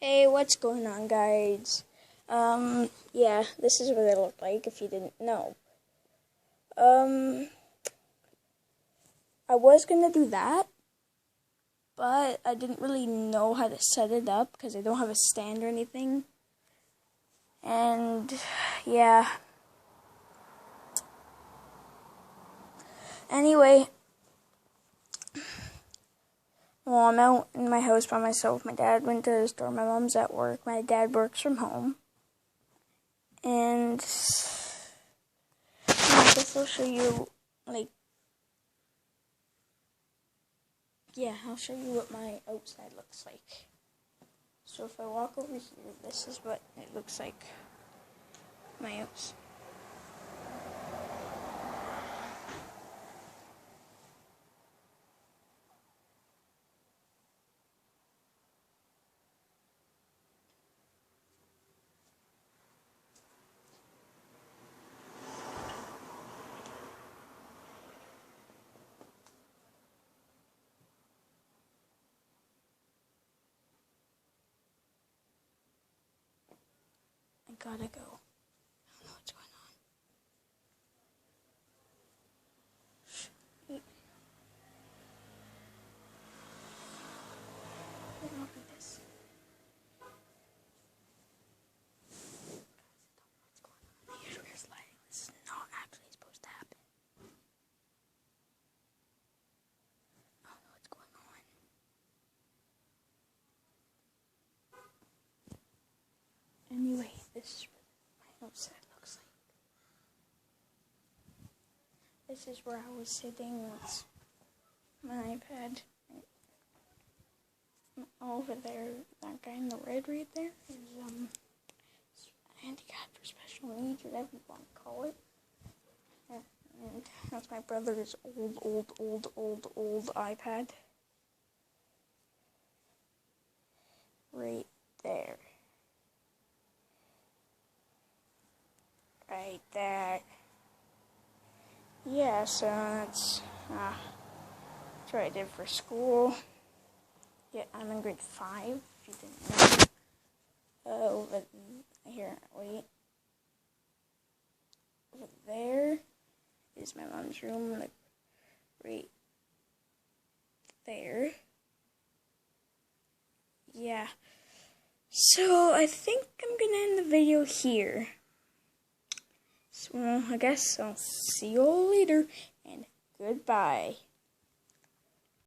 Hey, what's going on, guys? Yeah, this is what it looked like if you didn't know. I was gonna do that, but I didn't really know how to set it up because I don't have a stand or anything. And, yeah. Anyway, well, I'm out in my house by myself. My dad went to the store. My mom's at work. My dad works from home. And I guess I'll show you, I'll show you what my outside looks like. So if I walk over here, this is what it looks like, my house. I gotta go. I don't know what's going on. Wait. Let me open this. What's going on? Here's where it's lighting. This is not actually supposed to happen. I don't know what's going on. Anyway, this is what my outside looks like. This is where I was sitting with my iPad. Over there, that guy in the red right there is handicapped or special needs, whatever you want to call it. And that's my brother's old iPad. Right there. Right there. Yeah, so that's what I did for school. Yeah, I'm in grade 5, if you didn't know. Over here, wait. Over there is my mom's room, like, right there. Yeah. So, I think I'm gonna end the video here. So, I guess I'll see you all later, and goodbye.